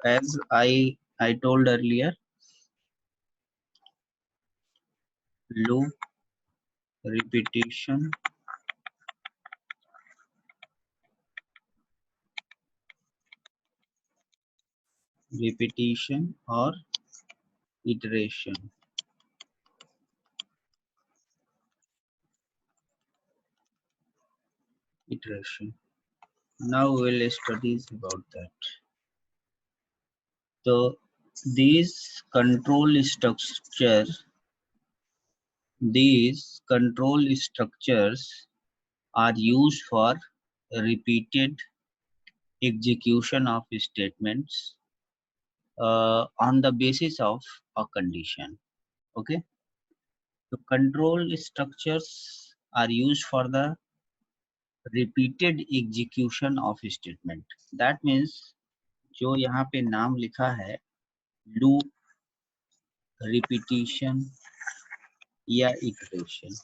as I told earlier, loop, repetition, or iteration. Now we'll study about that. So these control structures are used for repeated execution of statements on the basis of a condition. Okay, so control structures are used for the repeated execution of statement. That means जो यहाँ पे नाम लिखा है loop, repetition या iteration,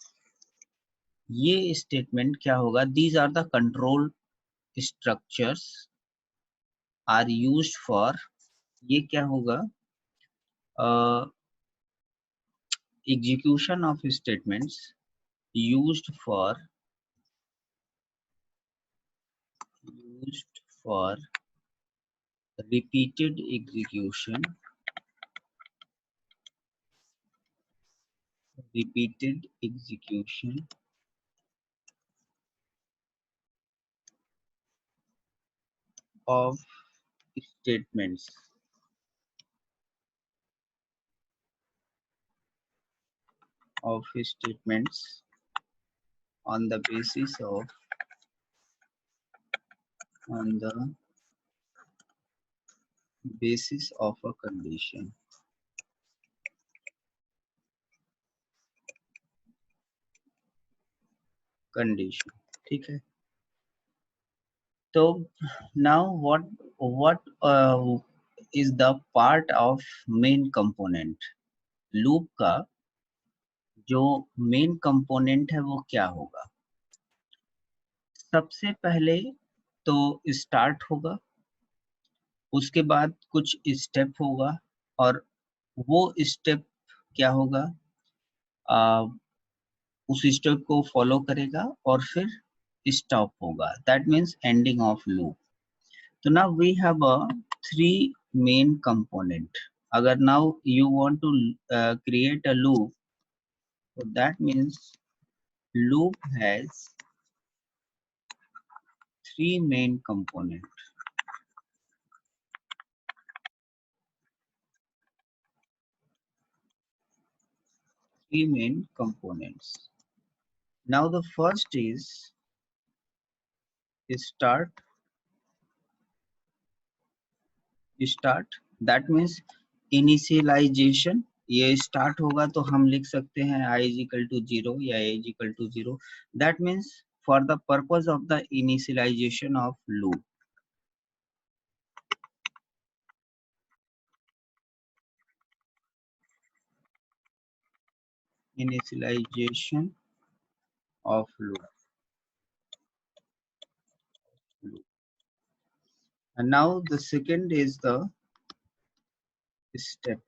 ये statement क्या होगा? These are the control structures are used for, ये क्या होगा? Execution of statements used for repeated execution of statements on the basis of a condition. ठीक है? तो now what is the part of main component? Loop का जो main component है वो क्या होगा? सबसे पहले तो स्टार्ट होगा, उसके बाद कुछ स्टेप होगा और वो स्टेप क्या होगा? उस स्टेप को फॉलो करेगा और फिर स्टॉप होगा. That means ending of loop. तो now we have a 3 main component. अगर now you want to create a loop, so that means loop has 3 main components. Now the first is start. That means initialization. ये start होगा तो हम लिख सकते हैं I is equal to 0 या A is equal to 0. That means for the purpose of the initialization of loop. Initialization of loop. And now the second is the step.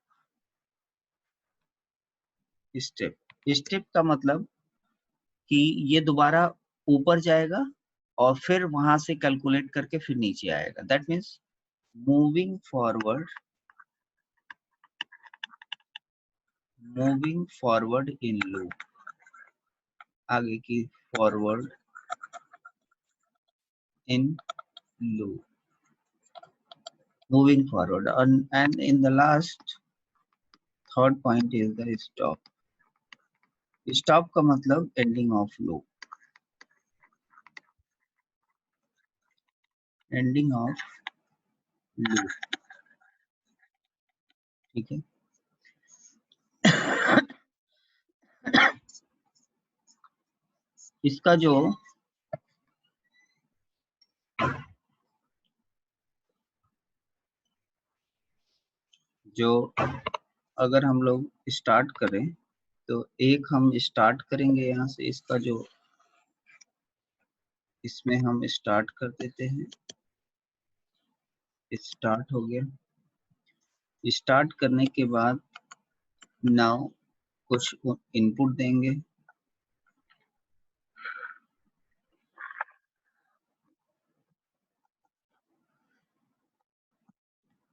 Step का मतलब कि ये दोबारा ऊपर जाएगा और फिर वहां से कैलकुलेट करके फिर नीचे आएगा. That means moving forward in loop. आगे की forward in loop, moving forward. And in the last third point is the stop. Stop का मतलब ending of loop. ठीक है? इसका जो अगर हम लोग स्टार्ट करें तो एक हम स्टार्ट करेंगे यहाँ से. इसका जो इसमें हम स्टार्ट कर देते हैं. स्टार्ट हो गया. स्टार्ट करने के बाद नाउ कुछ इनपुट देंगे,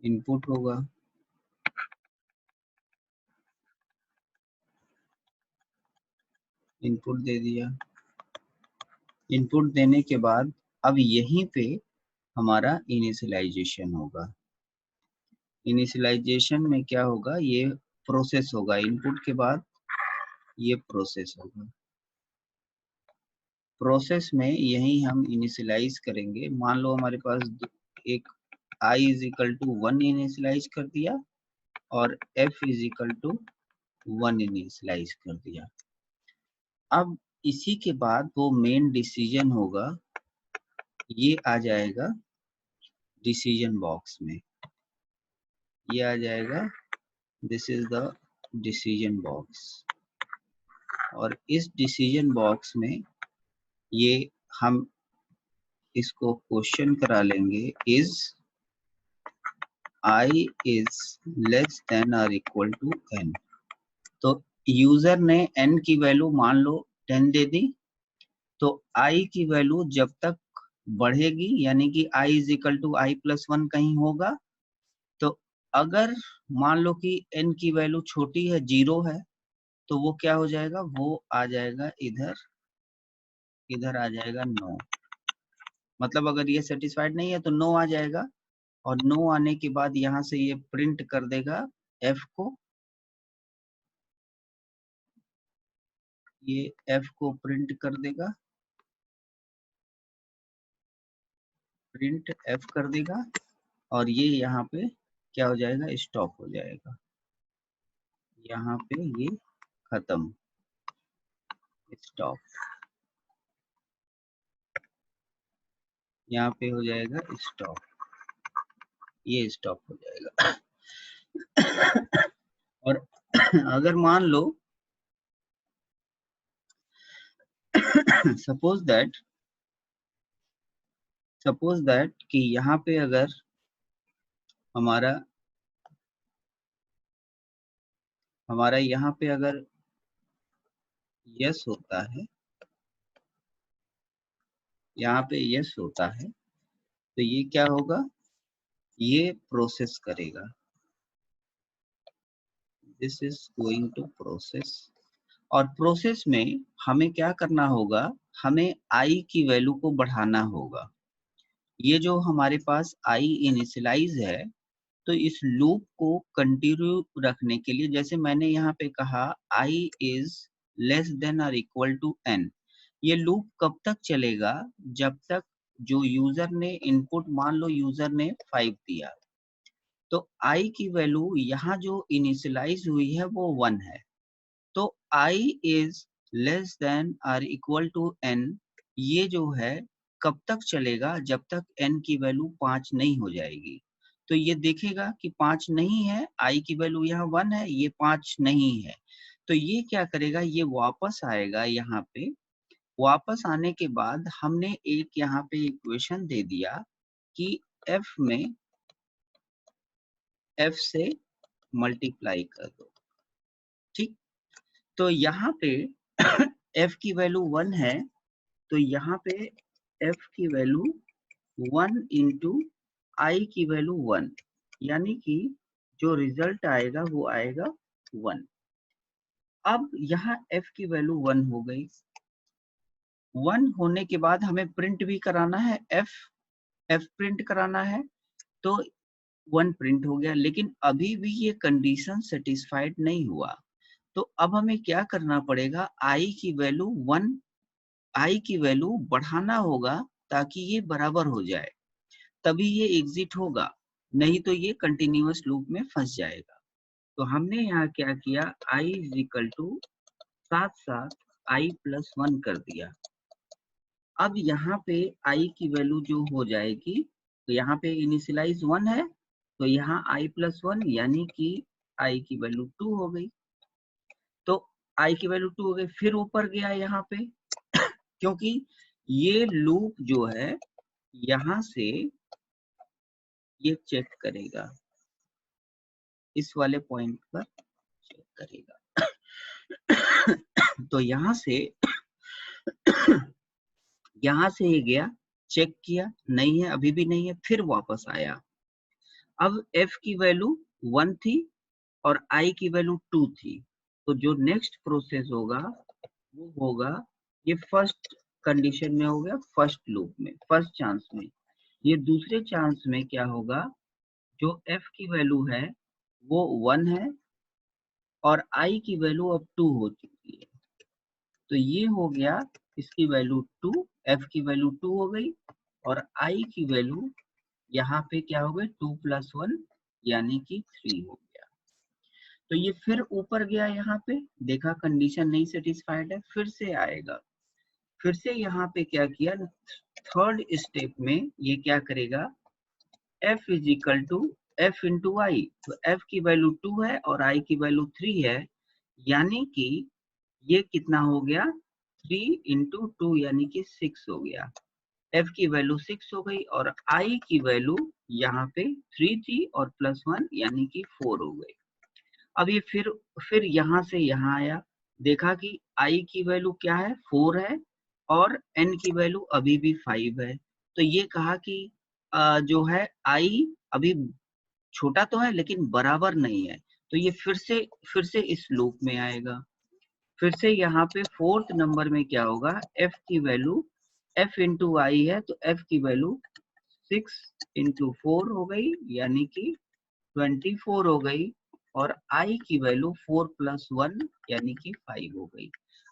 इनपुट होगा, इनपुट दे दिया। इनपुट देने के बाद अब यहीं पे हमारा इनिशियलाइजेशन होगा। इनिशियलाइजेशन में क्या होगा, ये प्रोसेस होगा, इनपुट के बाद ये प्रोसेस होगा। प्रोसेस में यही हम इनिशियलाइज करेंगे। मान लो हमारे पास एक i is equal to 1 initialize कर दिया और f is equal to 1 initialize कर दिया। अब इसी के बाद वो मेन डिसीजन होगा, ये आ जाएगा डिसीजन बॉक्स में, ये आ जाएगा, this is the decision box. और इस डिसीजन बॉक्स में ये हम इसको क्वेश्चन करा लेंगे, is i is less than और इक्वल टू n। तो यूजर ने n की वैल्यू मान लो 10 दे दी, तो i की वैल्यू जब तक बढ़ेगी, यानी कि i is equal to i plus 1 कहीं होगा, तो अगर मान लो कि n की वैल्यू छोटी है, 0 है, तो वो क्या हो जाएगा, वो आ जाएगा इधर, इधर आ जाएगा नो। मतलब अगर ये सेटिस्फाइड नहीं है तो नो आ जाएगा, और नो आने के बाद यहाँ से ये प्रिंट कर देगा f को, ये f को प्रिंट कर देगा, प्रिंट f कर देगा, और ये यहाँ पे क्या हो जाएगा, स्टॉप हो जाएगा, यहाँ पे ये खत्म, स्टॉप, यहाँ पे हो जाएगा स्टॉप, ये स्टॉप हो जाएगा। और अगर मान लो सपोज दैट कि यहाँ पे अगर हमारा यहाँ पे अगर यस होता है, यहाँ पे यस होता है, तो ये क्या होगा, ये प्रोसेस करेगा, this is going to process. और प्रोसेस में हमें क्या करना होगा, हमें आई की वैल्यू को बढ़ाना होगा। ये जो हमारे पास आई इनिशियलाइज है, तो इस लूप को कंटिन्यू रखने के लिए, जैसे मैंने यहाँ पे कहा i इज लेस देन और इक्वल टू n, ये लूप कब तक चलेगा, जब तक जो यूजर ने इनपुट, मान लो यूजर ने 5 दिया, तो i की वैल्यू यहाँ जो इनिशियलाइज हुई है वो 1 है, तो i इज लेस देन और इक्वल टू n, ये जो है कब तक चलेगा, जब तक n की वैल्यू 5 नहीं हो जाएगी। तो ये देखेगा कि 5 नहीं है, i की वैल्यू यहाँ 1 है, ये 5 नहीं है, तो ये क्या करेगा, ये वापस आएगा यहाँ पे। वापस आने के बाद हमने एक यहाँ पे इक्वेशन दे दिया कि f में f से मल्टीप्लाई कर दो, ठीक। तो यहाँ पे f की वैल्यू 1 है, तो यहाँ पे f की वैल्यू 1 इंटू आई की वैल्यू 1, यानी कि जो रिजल्ट आएगा वो आएगा 1। अब यहाँ f की वैल्यू 1 हो गई, 1 होने के बाद हमें प्रिंट भी कराना है, f प्रिंट कराना है, तो 1 प्रिंट हो गया, लेकिन अभी भी ये कंडीशन सेटिस्फाइड नहीं हुआ। तो अब हमें क्या करना पड़ेगा, आई की वैल्यू 1, आई की वैल्यू बढ़ाना होगा ताकि ये बराबर हो जाए, तभी ये एग्जिट होगा, नहीं तो ये कंटिन्यूअस लूप में फंस जाएगा। तो हमने यहाँ क्या किया, i इज इक्वल टू साथ साथ i प्लस 1 कर दिया। अब यहाँ पे i की वैल्यू जो हो जाएगी, तो यहाँ पे इनिशियलाइज 1 है, तो यहाँ i प्लस 1 यानी कि i की वैल्यू 2 हो गई। तो i की वैल्यू 2 हो गई, फिर ऊपर गया यहाँ पे, क्योंकि ये लूप जो है यहाँ से ये चेक करेगा, इस वाले पॉइंट पर चेक करेगा। तो यहाँ से ये गया, चेक किया, नहीं है, अभी भी नहीं है, फिर वापस आया। अब f की वैल्यू 1 थी और i की वैल्यू 2 थी, तो जो नेक्स्ट प्रोसेस होगा वो होगा, ये फर्स्ट कंडीशन में हो गया, फर्स्ट लूप में, फर्स्ट चांस में। ये दूसरे चांस में क्या होगा, जो f की वैल्यू है वो 1 है और i की वैल्यू अब 2 हो चुकी है, तो ये हो गया इसकी वैल्यू 2, f की वैल्यू 2 हो गई और i की वैल्यू यहाँ पे क्या हो गई 2 + 1 यानी कि 3 हो गया। तो ये फिर ऊपर गया, यहाँ पे देखा कंडीशन नहीं सेटिस्फाइड है, फिर से आएगा, फिर से यहाँ पे क्या किया, थर्ड स्टेप में ये क्या करेगा, f is equal to f into I, तो f की वैल्यू 2 है और i की वैल्यू 3 है, यानी कि ये कितना हो गया, 3 इंटू 2 यानी कि 6 हो गया। f की वैल्यू 6 हो गई और i की वैल्यू यहाँ पे 3 थी और +1 यानी कि 4 हो गई। अब ये फिर यहाँ से यहाँ आया, देखा कि i की वैल्यू क्या है, 4 है और n की वैल्यू अभी भी 5 है, तो ये कहा कि जो है i अभी छोटा तो है लेकिन बराबर नहीं है, तो ये फिर से इस लूप में आएगा। फिर से यहाँ पे फोर्थ नंबर में क्या होगा, f की वैल्यू f इंटू आई है, तो f की वैल्यू 6 इंटू 4 हो गई यानी कि 24 हो गई और i की वैल्यू 4 + 1 यानी कि 5 हो गई।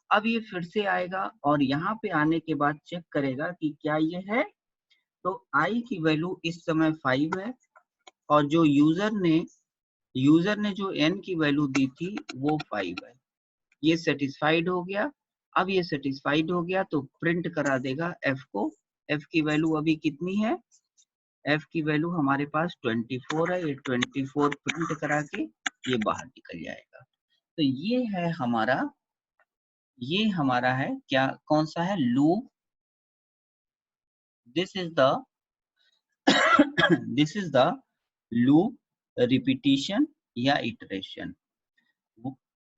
अब ये फिर से आएगा और यहाँ पे आने के बाद चेक करेगा कि क्या ये है, तो i की वैल्यू इस समय 5 है और जो यूजर ने जो n की वैल्यू दी थी वो 5 है, ये सेटिस्फाइड हो गया। अब ये सेटिस्फाइड हो गया तो प्रिंट करा देगा f को, f की वैल्यू अभी कितनी है, f की वैल्यू हमारे पास 24 है, ये 24 प्रिंट करा के ये बाहर निकल जाएगा। तो ये हमारा है क्या, कौन सा है, loop. This is the loop repetition या इटरेशन।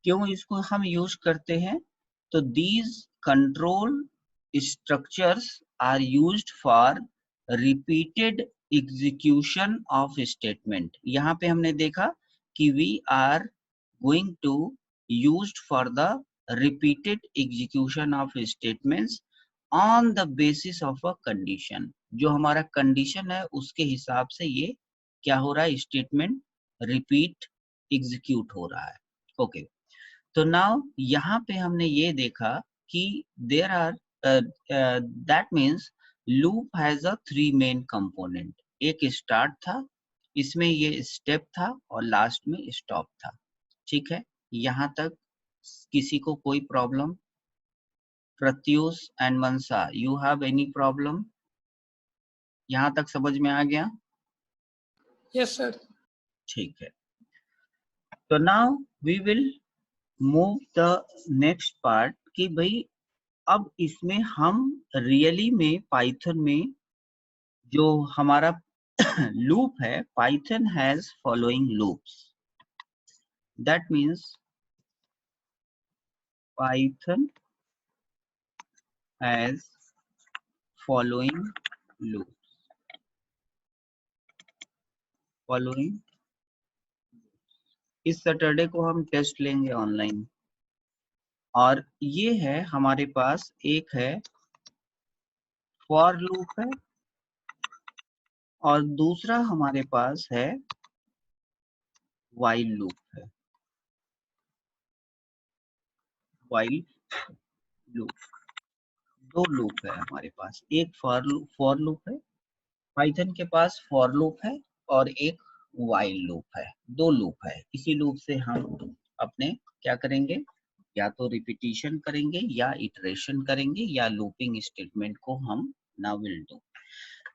क्यों इसको हम यूज करते हैं, तो these control structures are used for repeated execution of statement। यहाँ पे हमने देखा कि we are going to used for the repeated execution of statements on the basis of a condition। जो हमारा कंडीशन है उसके हिसाब से ये क्या हो रहा है, स्टेटमेंट रिपीट एग्जीक्यूट हो रहा है। ओके तो नाउ यहाँ पे हमने ये देखा कि there are that means loop has a 3 main component, एक स्टार्ट था, इसमें ये स्टेप था और लास्ट में स्टॉप था। ठीक है, यहाँ तक किसी को कोई problem? Pratyush and Mansa, you have any problem? यहाँ तक समझ में आ गया? Yes sir. ठीक है, तो now we will move the next part कि भाई अब इसमें हम रियली में पाइथन में जो हमारा लूप है, Python has following loops, that means Python has following loop, following. इस सैटरडे को हम टेस्ट लेंगे ऑनलाइन, और ये है हमारे पास, एक है फॉर लूप है और दूसरा हमारे पास है व्हाइल लूप है, व्हाइल लूप। दो लूप है हमारे पास, एक फॉर लूप है, पाइथन के पास फॉर लूप है और एक व्हाइल लूप है, दो लूप है। इसी लूप से हम अपने क्या करेंगे, या तो रिपीटिशन करेंगे या इटरेशन करेंगे या लूपिंग स्टेटमेंट को हम नाउ विल डू।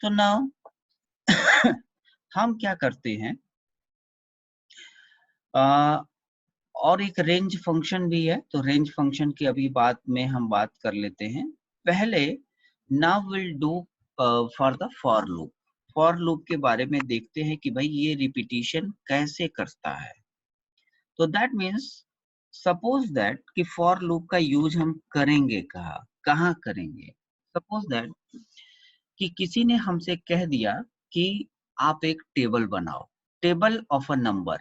तो नाउ हम क्या करते हैं, और एक रेंज फंक्शन भी है, तो रेंज फंक्शन की अभी बात में हम बात कर लेते हैं। पहले now will do for the for loop. For loop के बारे में देखते हैं कि भाई ये रिपीटिशन कैसे करता है। तो दैट मीन्स सपोज दैट कि फॉर लूप का यूज हम करेंगे कहाँ करेंगे। सपोज दैट कि किसी ने हमसे कह दिया कि आप एक टेबल बनाओ, table of a number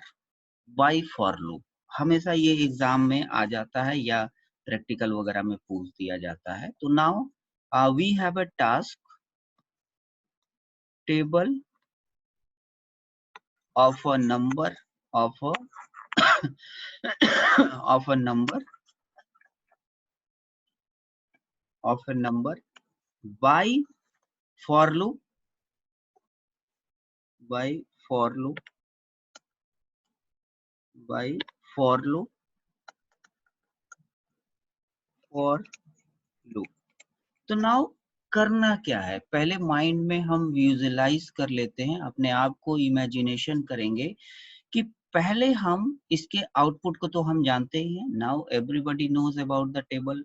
by for loop. हमेशा ये एग्जाम में आ जाता है या प्रैक्टिकल वगैरह में पूछ दिया जाता है। तो now we have a task table of a number of a of a number by for loop by for loop by for loop for loop। तो नाउ करना क्या है, पहले माइंड में हम विजुअलाइज कर लेते हैं, अपने आप को इमेजिनेशन करेंगे कि पहले हम इसके आउटपुट को तो हम जानते ही हैं। Now everybody knows about the table.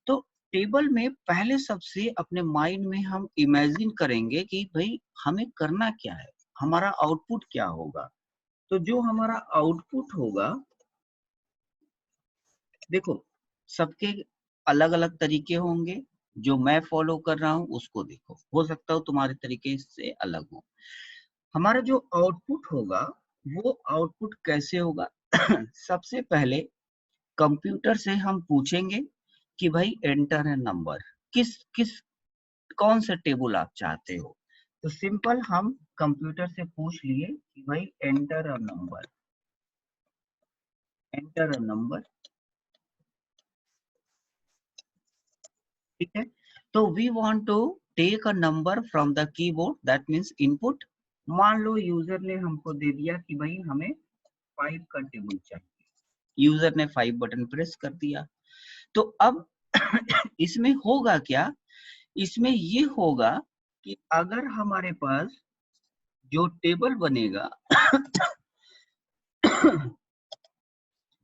तो टेबल में पहले सबसे अपने माइंड में हम इमेजिन करेंगे कि भाई हमें करना क्या है, हमारा आउटपुट क्या होगा। तो जो हमारा आउटपुट होगा, देखो सबके अलग अलग तरीके होंगे, जो मैं फॉलो कर रहा हूं उसको देखो, हो सकता हो तुम्हारे तरीके से अलग हो। हमारा जो आउटपुट होगा वो आउटपुट कैसे होगा सबसे पहले कंप्यूटर से हम पूछेंगे कि भाई एंटर है नंबर, किस किस कौन सा टेबल आप चाहते हो। तो सिंपल हम कंप्यूटर से पूछ लिए कि भाई enter a number, enter a number, ठीक है। तो we want to take a number from the keyboard, that means input. मान लो यूजर ने हमको दे दिया कि भाई हमें 5 का टेबल चाहिए, यूजर ने 5 बटन प्रेस कर दिया। तो अब इसमें होगा क्या, इसमें ये होगा कि अगर हमारे पास जो टेबल बनेगा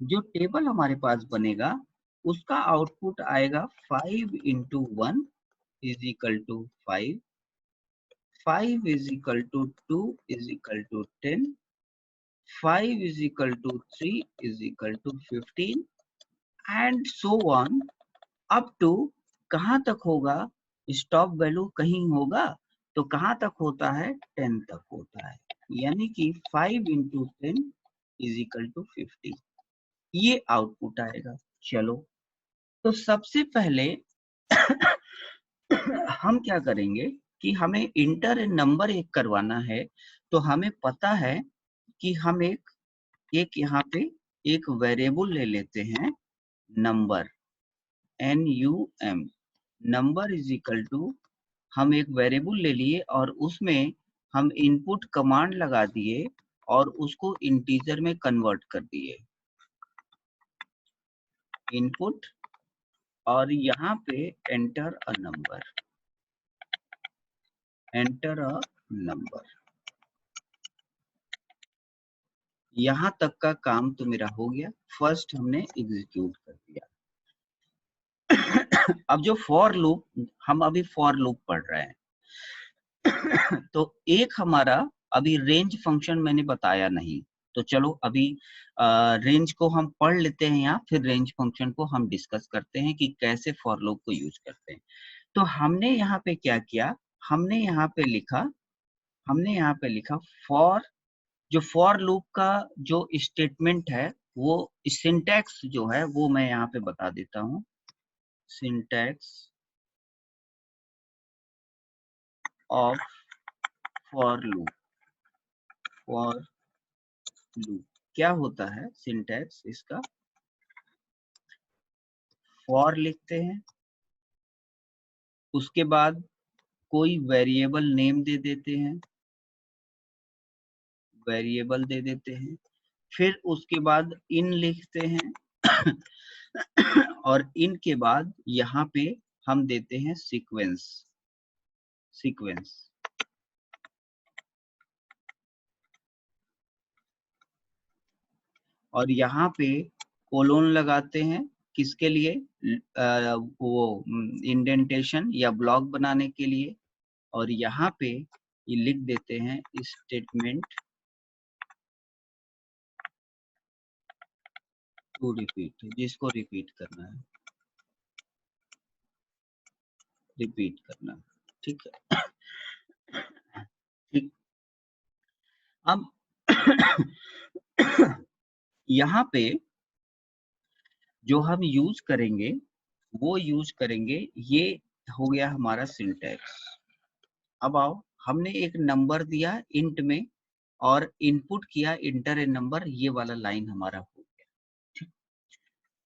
जो टेबल हमारे पास बनेगा उसका आउटपुट आएगा 5 into 1 is equal to 5, 5 is equal to 2 is equal to 10, 5 is equal to 3 is equal to 15 and so on up to कहाँ तक होगा, स्टॉप वैल्यू कहीं होगा तो कहाँ तक होता है, 10 तक होता है। यानी कि 5 इंटू 10 इज इक्वल टू 50, ये आउटपुट आएगा। चलो, तो सबसे पहले हम क्या करेंगे कि हमें इंटर नंबर एक करवाना है। तो हमें पता है कि हम एक एक यहाँ पे एक वेरिएबल ले लेते हैं number, NUM, number is equal to, हम एक वेरिएबल ले लिए और उसमें हम इनपुट कमांड लगा दिए और उसको इंटीजर में कन्वर्ट कर दिए, इनपुट, और यहाँ पे enter a number, enter a number. यहाँ तक का काम तो मेरा हो गया, फर्स्ट हमने एग्जीक्यूट कर दिया। अब जो फॉर लूप, हम अभी फॉर लूप पढ़ रहे हैं तो एक हमारा अभी रेंज फंक्शन मैंने बताया नहीं, तो चलो अभी रेंज को हम पढ़ लेते हैं यहाँ, फिर रेंज फंक्शन को हम डिस्कस करते हैं कि कैसे फॉर लूप को यूज करते हैं। तो हमने यहाँ पे क्या किया, हमने यहाँ पे लिखा, हमने यहाँ पे लिखा फॉर, जो फॉर लूप का जो स्टेटमेंट है वो सिंटैक्स जो है वो मैं यहाँ पे बता देता हूँ। Syntax of for loop, for loop क्या होता है, सिंटैक्स इसका, फॉर लिखते हैं, उसके बाद कोई वेरिएबल नेम दे देते हैं, वेरिएबल दे देते हैं, फिर उसके बाद इन लिखते हैं और इन के बाद यहाँ पे हम देते हैं सीक्वेंस, सीक्वेंस, और यहाँ पे कोलोन लगाते हैं किसके लिए, वो इंडेंटेशन या ब्लॉक बनाने के लिए, और यहाँ पे ये लिख देते हैं स्टेटमेंट टू रिपीट, जिसको रिपीट करना है रिपीट करना, ठीक है। ठीक, अब यहाँ पे जो हम यूज करेंगे वो यूज करेंगे, ये हो गया हमारा सिंटैक्स। अब आओ, हमने एक नंबर दिया इंट में और इनपुट किया इंटर ए नंबर, ये वाला लाइन हमारा हो गया।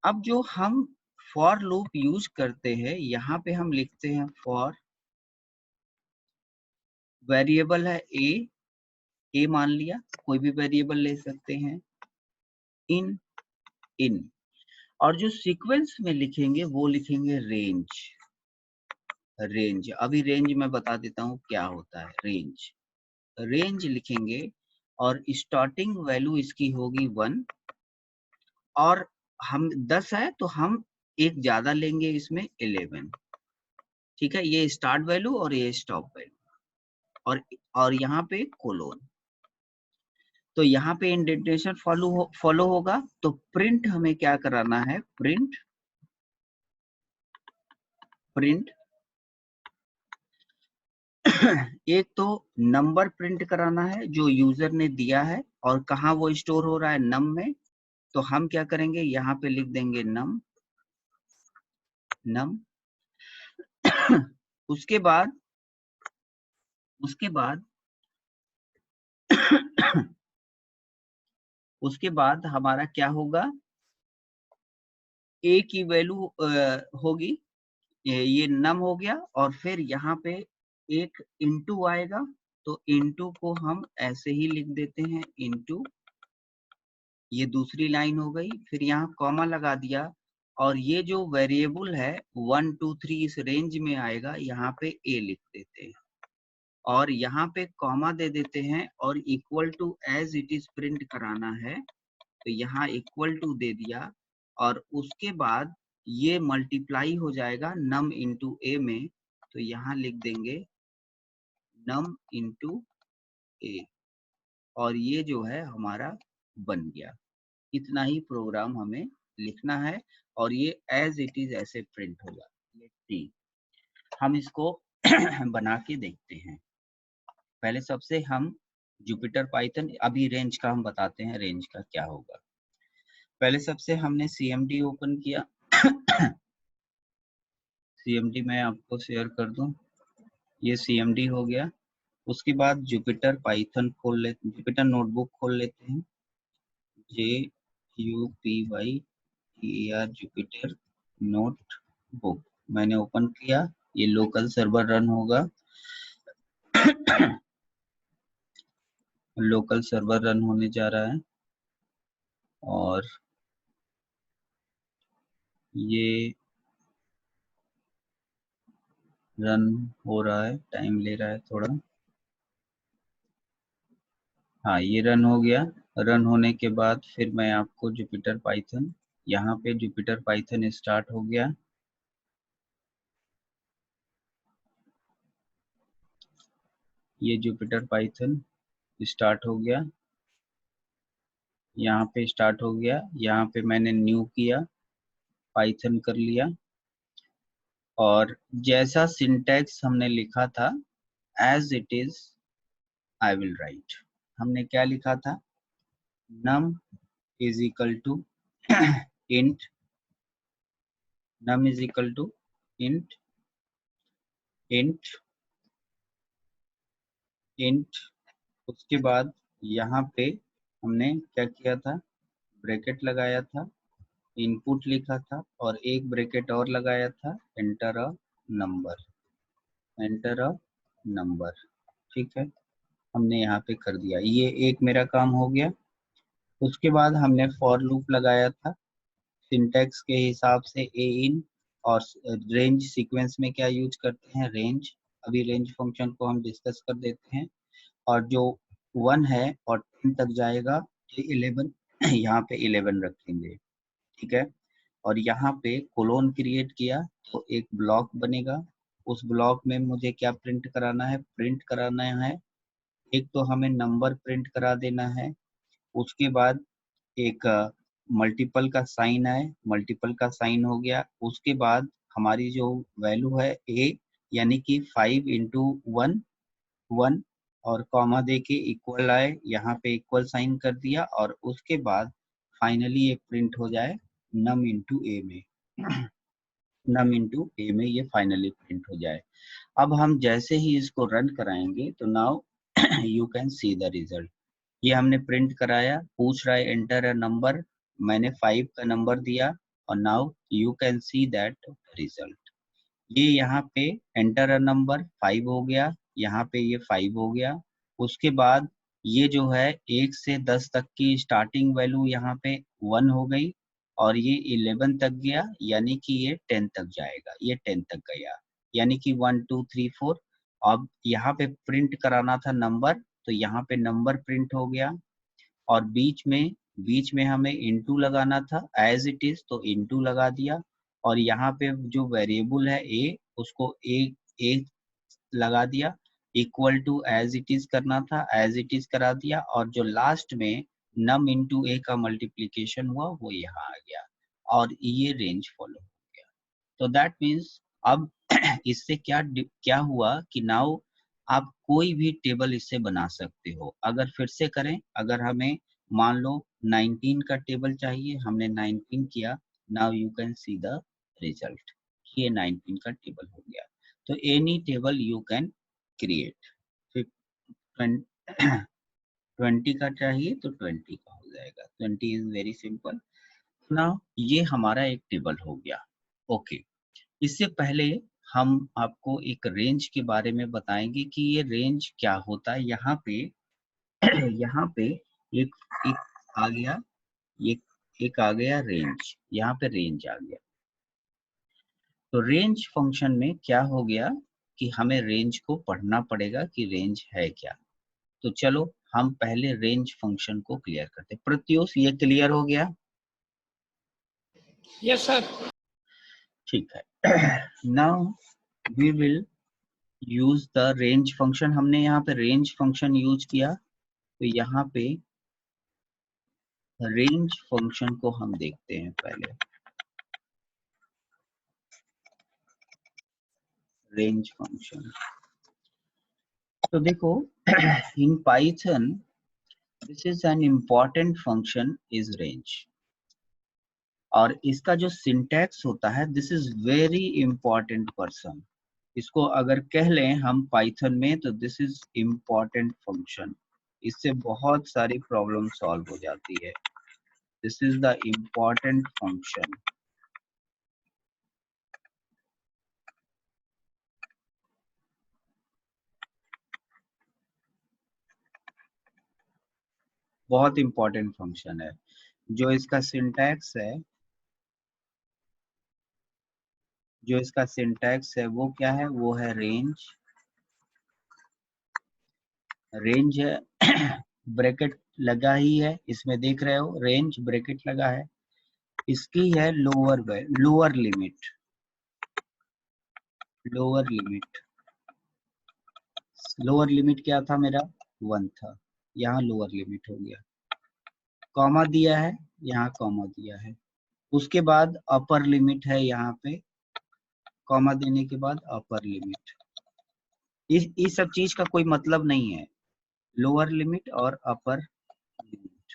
अब जो हम फॉर लूप यूज करते हैं, यहाँ पे हम लिखते हैं फॉर, वेरिएबल है ए मान लिया, कोई भी वेरिएबल ले सकते हैं, इन, और जो सीक्वेंस में लिखेंगे वो लिखेंगे रेंज। अभी रेंज में बता देता हूँ क्या होता है। रेंज लिखेंगे और स्टार्टिंग वैल्यू इसकी होगी 1, और हम 10 है तो हम एक ज्यादा लेंगे, इसमें 11, ठीक है। ये स्टार्ट वैल्यू और ये स्टॉप वैल्यू, और यहाँ पे कोलोन। तो यहाँ पे इंडेंटेशन फॉलो होगा। तो प्रिंट हमें क्या कराना है, प्रिंट एक तो नंबर प्रिंट कराना है जो यूजर ने दिया है, और कहाँ वो स्टोर हो रहा है, नम में। तो हम क्या करेंगे, यहाँ पे लिख देंगे नम। उसके बाद उसके बाद हमारा क्या होगा, ए की वैल्यू होगी, ये नम हो गया, और फिर यहाँ पे एक इंटू आएगा। तो इंटू को हम ऐसे ही लिख देते हैं, इंटू, ये दूसरी लाइन हो गई। फिर यहाँ कॉमा लगा दिया, और ये जो वेरिएबल है 1 2 3 इस रेंज में आएगा, यहाँ पे ए लिख देते हैं, और यहाँ पे कॉमा दे देते हैं, और equal to as it is print कराना है, तो यहाँ इक्वल टू दे दिया, और उसके बाद ये मल्टीप्लाई हो जाएगा नम इंटू ए में। तो यहाँ लिख देंगे नम इंटू ए, और ये जो है हमारा बन गया। इतना ही प्रोग्राम हमें लिखना है, और ये एज इट इज ऐसे प्रिंट होगा। लेट्स सी, हम इसको बना के देखते हैं। पहले सबसे हम जुपिटर पाइथन, अभी रेंज का हम बताते हैं, रेंज का क्या होगा। पहले सबसे हमने CMD ओपन किया। CMD मैं आपको शेयर कर दूं, ये CMD हो गया। उसके बाद जुपिटर पाइथन खोल लेते, जुपिटर नोटबुक खोल लेते हैं, JUPYTER जुपिटर नोटबुक मैंने ओपन किया। ये लोकल सर्वर रन होगा, लोकल सर्वर रन होने जा रहा है, और ये रन हो रहा है, टाइम ले रहा है थोड़ा। हाँ, ये रन हो गया। रन होने के बाद फिर मैं आपको जुपिटर पाइथन, यहाँ पे जुपिटर पाइथन स्टार्ट हो गया। ये जुपिटर पाइथन स्टार्ट हो गया, यहाँ पे स्टार्ट हो गया। यहाँ पे मैंने न्यू किया, पाइथन कर लिया, और जैसा सिंटैक्स हमने लिखा था as it is I will write. हमने क्या लिखा था, num is equal to int, num is equal to int int int। उसके बाद यहाँ पे हमने क्या किया था, ब्रैकेट लगाया था, इनपुट लिखा था, और एक ब्रैकेट और लगाया था, enter a number, enter a number, ठीक है। हमने यहाँ पे कर दिया, ये एक मेरा काम हो गया। उसके बाद हमने फॉर लूप लगाया था, सिंटैक्स के हिसाब से ए इन, और रेंज सीक्वेंस में क्या यूज करते हैं, रेंज। अभी रेंज फंक्शन को हम डिस्कस कर देते हैं, और जो 1 है और 10 तक जाएगा, तो 11 यहाँ पे 11 रखेंगे, ठीक है। और यहाँ पे कोलोन क्रिएट किया तो एक ब्लॉक बनेगा। उस ब्लॉक में मुझे क्या प्रिंट कराना है, प्रिंट कराना है, एक तो हमें नंबर प्रिंट करा देना है। उसके बाद एक मल्टीपल का साइन आए, मल्टीपल का साइन हो गया, उसके बाद हमारी जो वैल्यू है ए यानी कि 5 इंटू 1 1 और कॉमा दे के इक्वल आए, यहाँ पे इक्वल साइन कर दिया और उसके बाद फाइनली ये प्रिंट हो जाए नम इंटू ए में नम इंटू ए में ये फाइनली प्रिंट हो जाए। अब हम जैसे ही इसको रन कराएंगे तो now you can see the result. ये हमने प्रिंट कराया, पूछ रहा है एंटर अ नंबर, मैंने 5 का नंबर दिया और now you can see that result. ये यहाँ पे एंटर अ नंबर 5 हो गया, यहाँ पे ये 5 हो गया। उसके बाद ये जो है 1 से 10 तक की स्टार्टिंग वैल्यू यहाँ पे 1 हो गई और ये 11 तक गया यानी कि ये 10 तक जाएगा, ये 10 तक गया यानी कि 1 2 3 4। अब यहाँ पे प्रिंट कराना था नंबर, तो यहाँ पे नंबर प्रिंट हो गया और बीच में हमें इनटू लगाना था एज इट इज, तो इनटू लगा दिया और यहाँ पे जो वेरिएबल है ए उसको ए लगा दिया, equal to as it is करना था, एज इट इज करा दिया और जो लास्ट में नम इंटू ए का मल्टीप्लीकेशन हुआ वो यहाँ आ गया और ये रेंज फॉलो हो गया। तो दैट मीन्स अब इससे क्या हुआ कि नाउ आप कोई भी टेबल इससे बना सकते हो। अगर फिर से करें, अगर हमें मान लो 19 का टेबल चाहिए, हमने 19 किया, now you can see the result, ये 19 का टेबल हो गया। तो any table you can create. फिर 20 का चाहिए तो 20 का हो जाएगा, 20 इज वेरी सिंपल। नाउ ये हमारा एक टेबल हो गया। ओके, इससे पहले हम आपको एक रेंज के बारे में बताएंगे कि ये रेंज क्या होता है। यहाँ पे यहाँ पे एक एक आ गया, एक एक आ गया रेंज, यहाँ पे रेंज आ गया। तो रेंज फंक्शन में क्या हो गया कि हमें रेंज को पढ़ना पड़ेगा कि रेंज है क्या। तो चलो हम पहले रेंज फंक्शन को क्लियर करते हैं। प्रत्युष ये क्लियर हो गया? Yes, sir. ठीक है। Now we will use the range function. हमने यहाँ पे रेंज फंक्शन यूज किया, तो यहाँ पे रेंज फंक्शन को हम देखते हैं पहले। रेंज फंक्शन तो देखो in Python this is an important function is range, और इसका जो सिंटैक्स होता है this is very important person. इसको अगर कह लें हम पाइथन में तो दिस इज इम्पॉर्टेंट फंक्शन, इससे बहुत सारी प्रॉब्लम सॉल्व हो जाती है। This is the important function. बहुत इंपॉर्टेंट फंक्शन है। जो इसका सिंटैक्स है, जो इसका सिंटैक्स है वो क्या है, वो है रेंज। रेंज है ब्रैकेट लगा ही है इसमें, देख रहे हो रेंज ब्रैकेट लगा है। इसकी है lower limit, lower limit. Lower limit क्या था मेरा, 1 था, यहाँ लोअर लिमिट हो गया। कॉमा दिया है, यहाँ कॉमा दिया है। उसके बाद अपर लिमिट है, यहाँ पे कॉमा देने के बाद अपर लिमिट। इस सब चीज का कोई मतलब नहीं है, लोअर लिमिट और अपर लिमिट।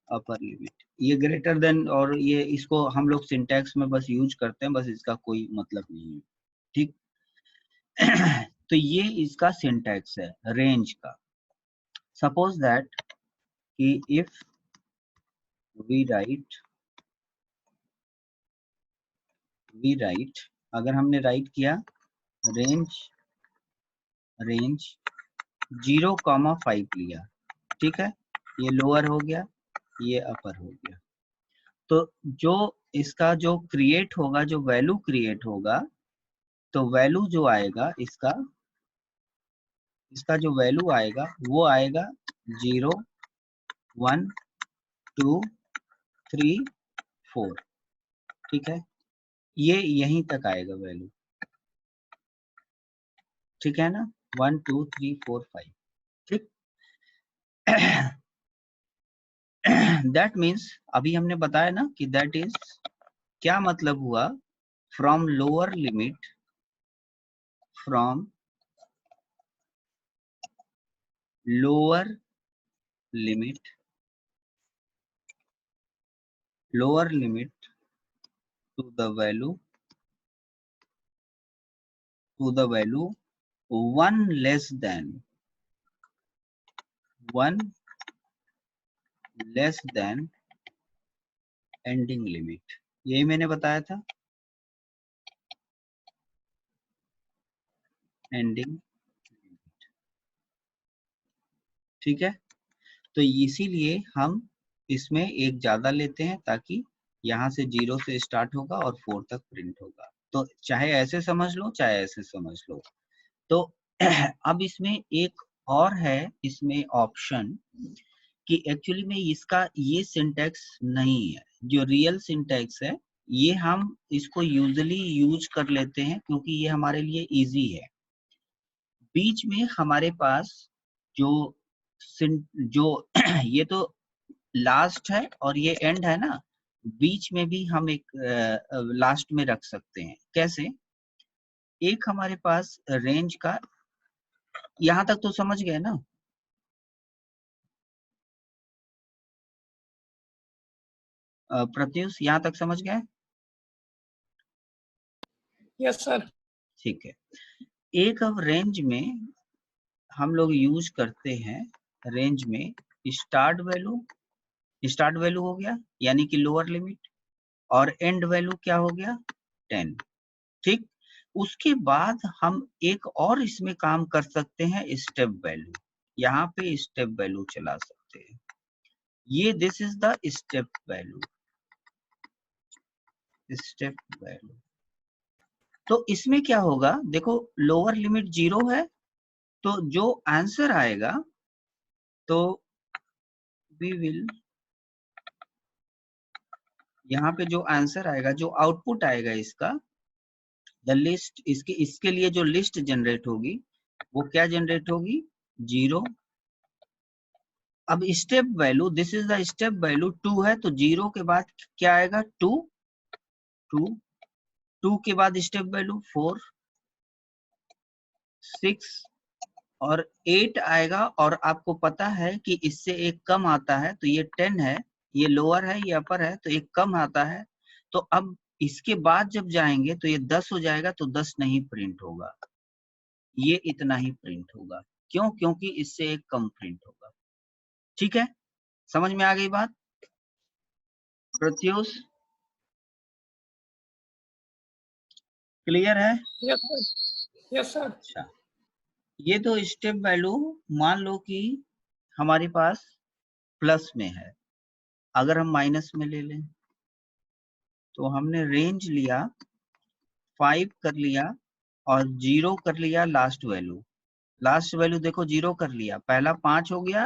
अपर लिमिट ये ग्रेटर देन, और ये इसको हम लोग सिंटैक्स में बस यूज करते हैं, बस इसका कोई मतलब नहीं है, ठीक। तो ये इसका सिंटैक्स है रेंज का। सपोज दैट कि इफ वी राइट, अगर हमने राइट किया रेंज 0,5 लिया, ठीक है, ये लोअर हो गया, ये अपर हो गया। तो जो इसका जो क्रिएट होगा, जो वैल्यू क्रिएट होगा, तो वैल्यू जो आएगा इसका जो वैल्यू आएगा वो आएगा 0 1 2 3 4, ठीक है, ये यहीं तक आएगा वैल्यू, ठीक है ना, 1 2 3 4 5, ठीक। दैट मीन्स अभी हमने बताया ना कि दैट इज क्या मतलब हुआ, from lower limit, from lower limit, lower limit to the value, to the value 1 less than 1 less than ending limit, यही मैंने बताया था, ending limit। ठीक है, तो इसीलिए हम इसमें एक ज्यादा लेते हैं ताकि यहाँ से 0 से स्टार्ट होगा और 4 तक प्रिंट होगा। तो चाहे ऐसे समझ लो चाहे ऐसे समझ लो। तो अब इसमें एक और है इसमें ऑप्शन कि एक्चुअली में इसका ये सिंटैक्स नहीं है, जो रियल सिंटैक्स है ये हम इसको यूजुअली यूज कर लेते हैं क्योंकि ये हमारे लिए इजी है। बीच में हमारे पास जो जो ये तो लास्ट है और ये एंड है ना, बीच में भी हम एक लास्ट में रख सकते हैं। कैसे? एक हमारे पास रेंज का, यहां तक तो समझ गए ना? प्रत्युष यहां तक समझ गए? Yes, sir. ठीक है। एक अब रेंज में हम लोग यूज करते हैं, रेंज में स्टार्ट वैल्यू, स्टार्ट वैल्यू हो गया यानी कि लोअर लिमिट, और एंड वैल्यू क्या हो गया 10। ठीक, उसके बाद हम एक और इसमें काम कर सकते हैं, स्टेप वैल्यू। यहाँ पे स्टेप वैल्यू चला सकते हैं, ये this is the step value, step value. तो इसमें क्या होगा, देखो लोअर लिमिट 0 है तो जो आंसर आएगा तो वी विल, यहाँ पे जो आंसर आएगा, जो आउटपुट आएगा इसका, द लिस्ट, इसके लिए जो लिस्ट जनरेट होगी वो क्या जनरेट होगी 0। अब step value, this is the step value 2 है तो 0 के बाद क्या आएगा 2, 2, 2 के बाद स्टेप वैल्यू 4, 6 और 8 आएगा। और आपको पता है कि इससे एक कम आता है तो ये 10 है, ये लोअर है ये अपर है तो एक कम आता है। तो अब इसके बाद जब जाएंगे तो ये 10 हो जाएगा तो 10 नहीं प्रिंट होगा, ये इतना ही प्रिंट होगा। क्यों? क्योंकि इससे एक कम प्रिंट होगा। ठीक है, समझ में आ गई बात प्रत्युष? क्लियर है? Yes, sir. Yes, sir. अच्छा, ये तो स्टेप वैल्यू मान लो कि हमारे पास प्लस में है, अगर हम माइनस में ले लें तो हमने रेंज लिया 5 कर लिया और 0 कर लिया लास्ट वैल्यू। लास्ट वैल्यू देखो 0 कर लिया, पहला 5 हो गया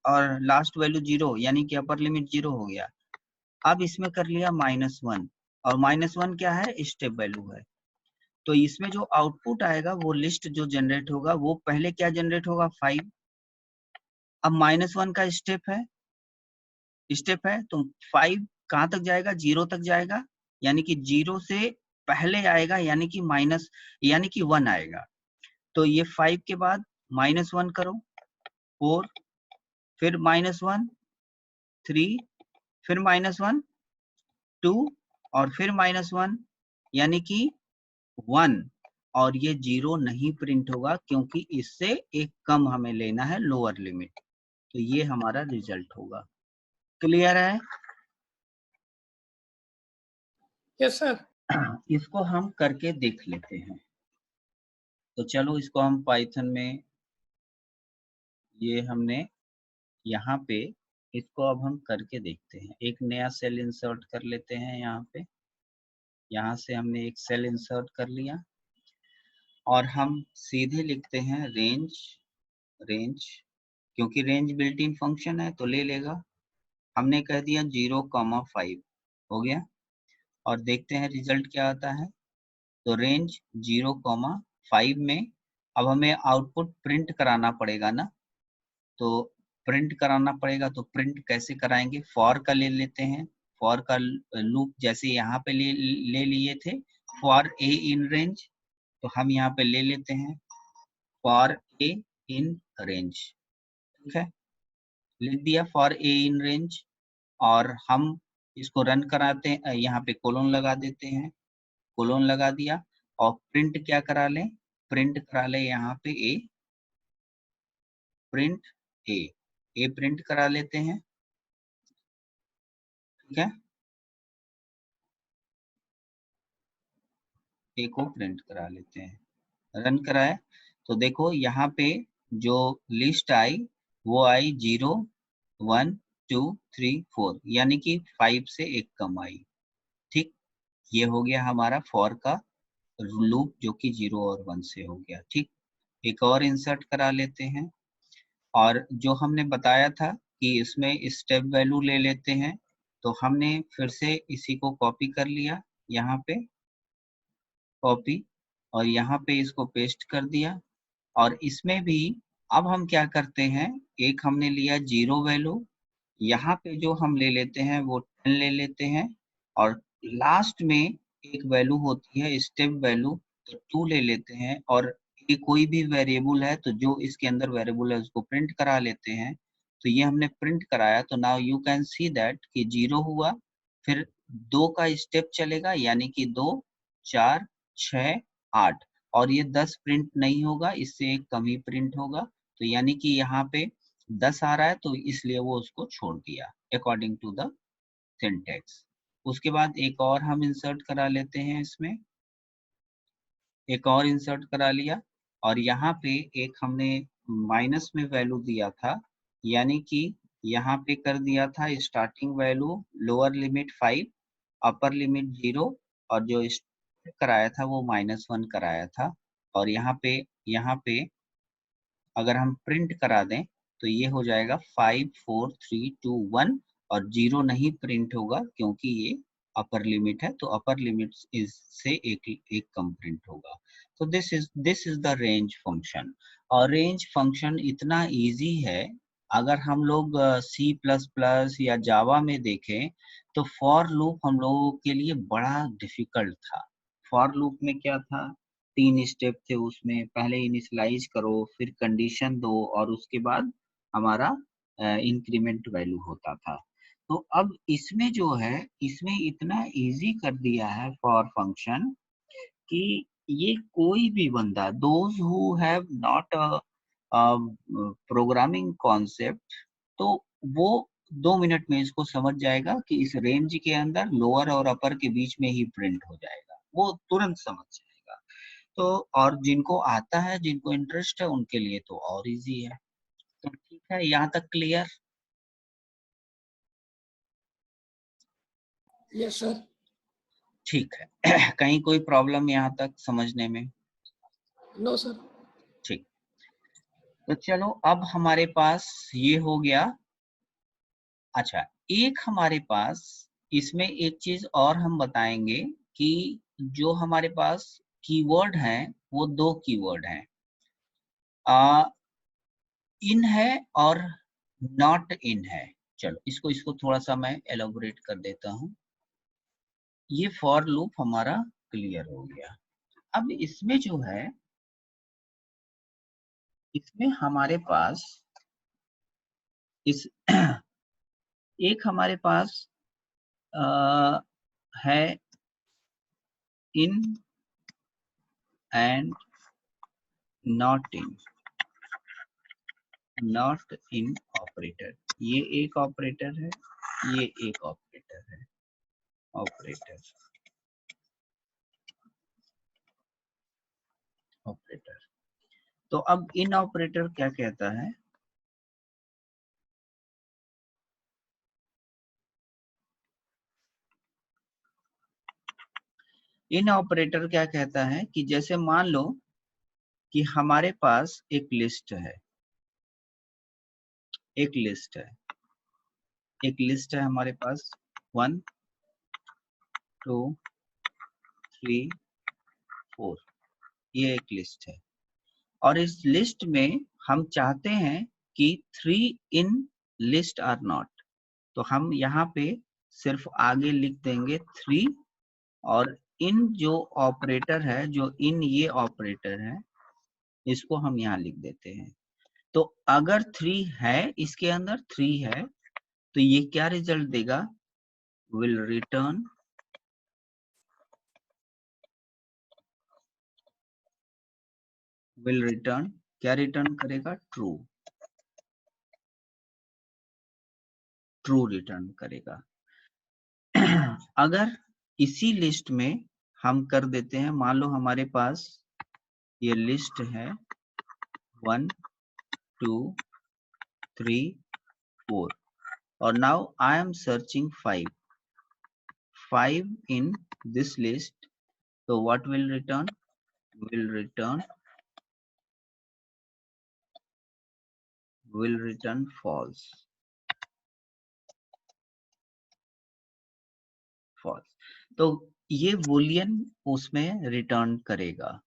और लास्ट वैल्यू 0 यानी कि अपर लिमिट 0 हो गया। अब इसमें कर लिया -1 और -1 क्या है, स्टेप वैल्यू है। तो इसमें जो आउटपुट आएगा वो लिस्ट जो जनरेट होगा वो पहले क्या जनरेट होगा 5। अब -1 का स्टेप है, स्टेप है तो 5 कहाँ तक जाएगा 0 तक जाएगा, यानी कि 0 से पहले आएगा यानी कि माइनस, यानी कि 1 आएगा। तो ये 5 के बाद -1 करो 4, फिर -1 3, फिर -1 2 और फिर -1 यानी कि 1। और ये 0 नहीं प्रिंट होगा क्योंकि इससे एक कम हमें लेना है लोअर लिमिट। तो ये हमारा रिजल्ट होगा। क्लियर है? Yes, sir. इसको हम करके देख लेते हैं। तो चलो इसको हम पाइथन में, ये हमने यहाँ पे, इसको अब हम करके देखते हैं। एक नया सेल इंसर्ट कर लेते हैं यहाँ पे, यहाँ से हमने एक सेल इंसर्ट कर लिया और हम सीधे लिखते हैं रेंज, रेंज क्योंकि रेंज बिल्ट इन फंक्शन है तो ले लेगा। हमने कह दिया 0,5 हो गया और देखते हैं रिजल्ट क्या आता है। तो रेंज 0,5 में अब हमें आउटपुट प्रिंट कराना पड़ेगा ना, तो प्रिंट कराना पड़ेगा, तो प्रिंट कैसे कराएंगे? फॉर का ले लेते हैं, फॉर का लूप जैसे यहाँ पे ले लिए थे फॉर ए इन रेंज, तो हम यहाँ पे ले लेते हैं फॉर ए इन रेंज। ठीक है, लिख दिया फॉर ए इन रेंज, और हम इसको रन कराते हैं, यहाँ पे कोलोन लगा देते हैं, कोलोन लगा दिया, और प्रिंट क्या करा लें? प्रिंट करा लें यहाँ पे ए, प्रिंट ए प्रिंट करा लेते हैं। ठीक है, ए को प्रिंट करा लेते हैं, रन कराए तो देखो यहाँ पे जो लिस्ट आई वो आई 0 1 2 3 4, यानी कि 5 से एक कम आई। ठीक, ये हो गया हमारा फॉर का लूप जो कि 0 और 1 से हो गया। ठीक, एक और इंसर्ट करा लेते हैं, और जो हमने बताया था कि इसमें स्टेप वैल्यू ले लेते हैं, तो हमने फिर से इसी को कॉपी कर लिया, यहाँ पे कॉपी, और यहाँ पे इसको पेस्ट कर दिया। और इसमें भी अब हम क्या करते हैं, एक हमने लिया 0 वैल्यू, यहाँ पे जो हम ले लेते हैं वो 10 ले लेते हैं, और लास्ट में एक वैल्यू होती है स्टेप वैल्यू, तो 2 ले लेते हैं, और ये कोई भी वेरिएबल है तो जो इसके अंदर वेरिएबल है उसको प्रिंट करा लेते हैं। तो ये हमने प्रिंट कराया, तो now you can see that कि 0 हुआ, फिर 2 का स्टेप चलेगा, यानी कि 2 4 6 8, और ये 10 प्रिंट नहीं होगा, इससे एक कम ही प्रिंट होगा, तो यानी कि यहाँ पे 10 आ रहा है, तो इसलिए वो उसको छोड़ दिया अकॉर्डिंग टू द सिंटेक्स। उसके बाद एक और हम इंसर्ट करा लेते हैं, इसमें एक और इंसर्ट करा लिया, और यहाँ पे एक हमने माइनस में वैल्यू दिया था, यानी कि यहाँ पे कर दिया था starting value lower limit 5, upper limit 0, और जो कराया था वो -1 कराया था। और यहाँ पे अगर हम प्रिंट करा दें तो ये हो जाएगा 5 4 3 2 1, और 0 नहीं प्रिंट होगा क्योंकि ये अपर लिमिट है, तो अपर लिमिट से एक कम प्रिंट होगा। तो this is the range function. और रेंज फंक्शन इतना इजी है, अगर हम लोग सी प्लस प्लस या जावा में देखें तो फॉर लूप हम लोगों के लिए बड़ा डिफिकल्ट था। फॉर लूप में क्या था, 3 स्टेप थे उसमें, पहले इनिशियलाइज करो, फिर कंडीशन दो, और उसके बाद हमारा इंक्रीमेंट वैल्यू होता था। तो अब इसमें जो है, इसमें इतना इजी कर दिया है फॉर फंक्शन कि ये कोई भी बंदा, those who have not programming concept, तो वो 2 मिनट में इसको समझ जाएगा कि इस रेंज के अंदर लोअर और अपर के बीच में ही प्रिंट हो जाएगा, वो तुरंत समझ जाएगा। तो और जिनको आता है, जिनको इंटरेस्ट है, उनके लिए तो और इजी है। तो ठीक है, यहाँ तक क्लियर? Yes sir. ठीक है कहीं कोई प्रॉब्लम यहाँ तक समझने में? No sir. ठीक, तो चलो अब हमारे पास ये हो गया। अच्छा, एक हमारे पास इसमें एक चीज और हम बताएंगे कि जो हमारे पास कीवर्ड हैं वो 2 कीवर्ड हैं, इन है और नॉट इन है। चलो इसको थोड़ा सा मैं एलोबरेट कर देता हूँ। ये फॉर लूप हमारा क्लियर हो गया। अब इसमें जो है, इसमें हमारे पास इस एक हमारे पास है in and not in, not in operator. ये एक ऑपरेटर है, ये एक ऑपरेटर है, ऑपरेटर ऑपरेटर। तो अब इन ऑपरेटर क्या कहता है, इन ऑपरेटर क्या कहता है कि जैसे मान लो कि हमारे पास एक लिस्ट है, एक लिस्ट है, एक लिस्ट है हमारे पास 1 2 3 4, ये एक लिस्ट है, और इस लिस्ट में हम चाहते हैं कि 3 इन लिस्ट आर नॉट, तो हम यहाँ पे सिर्फ आगे लिख देंगे 3 और इन जो ऑपरेटर है, जो इन ये ऑपरेटर है, इसको हम यहाँ लिख देते हैं। तो अगर 3 है, इसके अंदर 3 है, तो ये क्या रिजल्ट देगा, विल रिटर्न क्या रिटर्न करेगा, ट्रू रिटर्न करेगा। अगर इसी लिस्ट में हम कर देते हैं, मान लो हमारे पास ये लिस्ट है 1 2 3 4 और now I am searching 5 in this list, so what will return, will return false। तो ये बूलियन उसमें रिटर्न करेगा।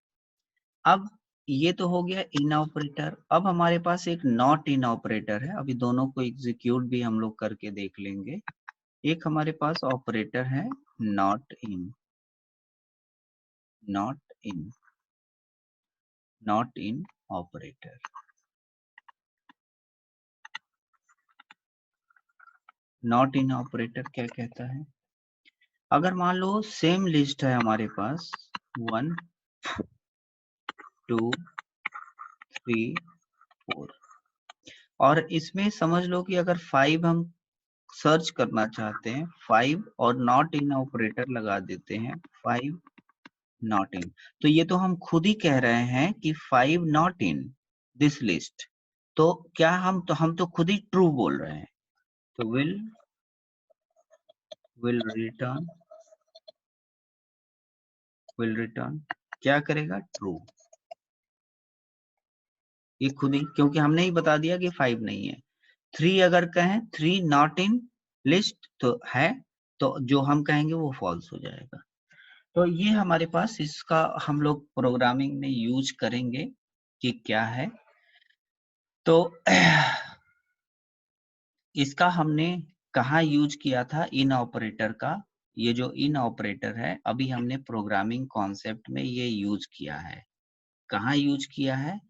अब ये तो हो गया इन ऑपरेटर। अब हमारे पास एक नॉट इन ऑपरेटर है, अभी दोनों को एग्जीक्यूट भी हम लोग करके देख लेंगे। एक हमारे पास ऑपरेटर है not in operator. Not in operator क्या कहता है, अगर मान लो सेम लिस्ट है हमारे पास 1 2 3 4 और इसमें समझ लो कि अगर 5 हम सर्च करना चाहते हैं, 5 और नॉट इन ऑपरेटर लगा देते हैं, 5 नॉट इन, तो ये तो हम खुद ही कह रहे हैं कि 5 नॉट इन दिस लिस्ट, तो क्या हम तो खुद ही ट्रू बोल रहे हैं। तो विल रिटर्न क्या करेगा, ट्रू। ये खुद ही, क्योंकि हमने ही बता दिया कि 5 नहीं है। 3 अगर कहें 3 नॉट इन लिस्ट तो है, तो जो हम कहेंगे वो फॉल्स हो जाएगा। तो ये हमारे पास इसका हम लोग प्रोग्रामिंग में यूज करेंगे कि क्या है। तो इसका हमने कहाँ यूज किया था, इन ऑपरेटर का। ये जो इन ऑपरेटर है, अभी हमने प्रोग्रामिंग कॉन्सेप्ट में ये यूज किया है। कहाँ यूज किया है,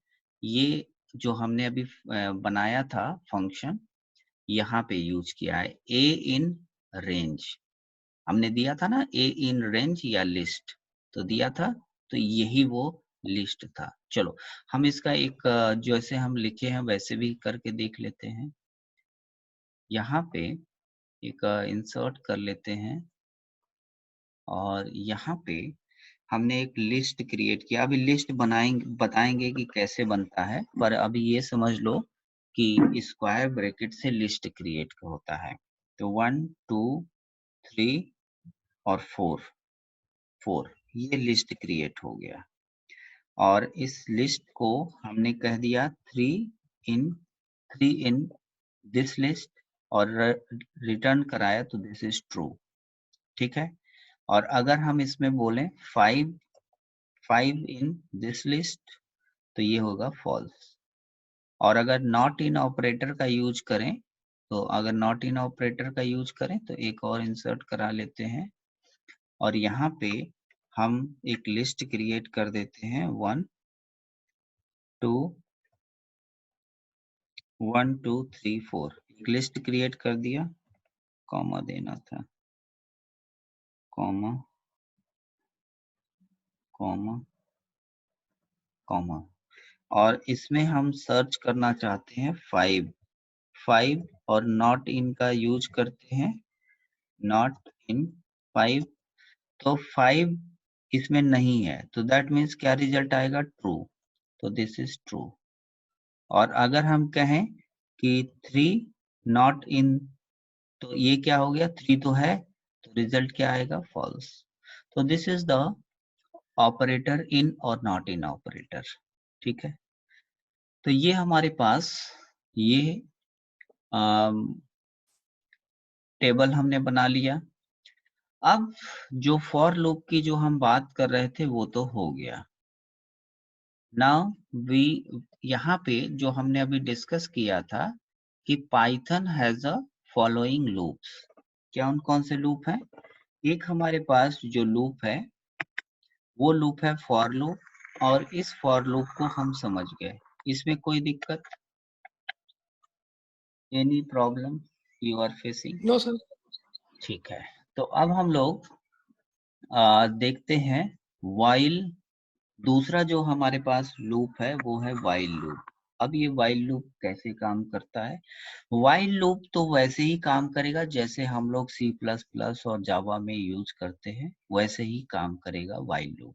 ये जो हमने अभी बनाया था फंक्शन, यहाँ पे यूज किया है। ए इन रेंज हमने दिया था ना, ए इन रेंज या लिस्ट तो दिया था, तो यही वो लिस्ट था। चलो हम इसका एक जैसे हम लिखे हैं वैसे भी करके देख लेते हैं। यहाँ पे एक इंसर्ट कर लेते हैं और यहाँ पे हमने एक लिस्ट क्रिएट किया। अभी लिस्ट बताएंगे कि कैसे बनता है, पर अभी ये समझ लो कि स्क्वायर ब्रैकेट से लिस्ट क्रिएट होता है। तो 1 2 3 और 4 ये लिस्ट क्रिएट हो गया और इस लिस्ट को हमने कह दिया 3 इन दिस लिस्ट और रिटर्न कराया, तो दिस इज ट्रू। ठीक है, और अगर हम इसमें बोलें 5 इन दिस लिस्ट तो ये होगा फॉल्स। और अगर नॉट इन ऑपरेटर का यूज करें, तो अगर नॉट इन ऑपरेटर का यूज करें तो एक और इंसर्ट करा लेते हैं और यहाँ पे हम एक लिस्ट क्रिएट कर देते हैं 1 2 3 4। एक लिस्ट क्रिएट कर दिया, कॉमा देना था, कॉमा कॉमा कॉमा, और इसमें हम सर्च करना चाहते हैं 5 और नॉट इन का यूज करते हैं, नॉट इन 5, तो 5 इसमें नहीं है, तो दैट मीन्स क्या रिजल्ट आएगा, ट्रू। तो दिस इज ट्रू। और अगर हम कहें कि 3 नॉट इन, तो ये क्या हो गया, 3 तो है, तो रिजल्ट क्या आएगा, फॉल्स। तो दिस इज द ऑपरेटर इन और नॉट इन ऑपरेटर। ठीक है, तो ये हमारे पास ये टेबल हमने बना लिया। अब जो फॉर लूप की जो हम बात कर रहे थे वो तो हो गया। नाउ वी यहाँ पे जो हमने अभी डिस्कस किया था कि Python has a following loops. क्या कौन से लूप हैं? एक हमारे पास जो लूप है वो लूप है फॉर लूप, और इस फॉर लूप को हम समझ गए। इसमें कोई दिक्कत, any problem you are facing? No sir. ठीक है, तो अब हम लोग देखते हैं वाइल। दूसरा जो हमारे पास लूप है वो है वाइल लूप। अब ये वाइल लूप कैसे काम करता है? वाइल लूप तो वैसे ही काम करेगा जैसे हम लोग सी प्लस प्लस और जावा में यूज करते हैं, वैसे ही काम करेगा वाइल लूप।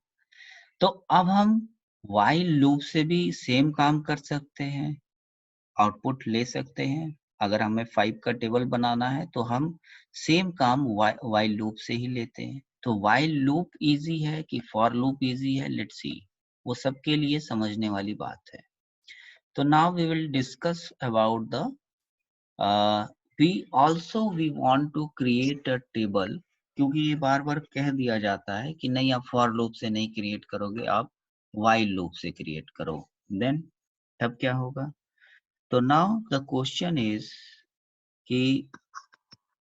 तो अब हम वाइल लूप से भी सेम काम कर सकते हैं, आउटपुट ले सकते हैं। अगर हमें 5 का टेबल बनाना है तो हम सेम काम वाइल लूप से ही लेते हैं। तो वाइल लूप इजी है कि फॉर लूप इजी है, लेट्स सी। वो सबके लिए समझने वाली बात है। तो now we will discuss about the we want to create a table, क्योंकि ये बार बार कह दिया जाता है कि नहीं आप फॉर लूप से नहीं क्रिएट करोगे, आप वाइल लूप से क्रिएट करो। देन तब क्या होगा? तो नाउ द क्वेश्चन इज कि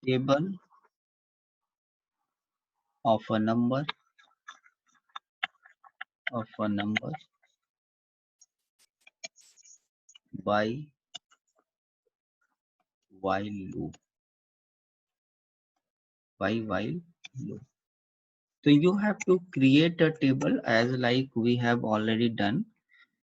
table of a number by while loop, by while loop. So you have to create a table as like we have already done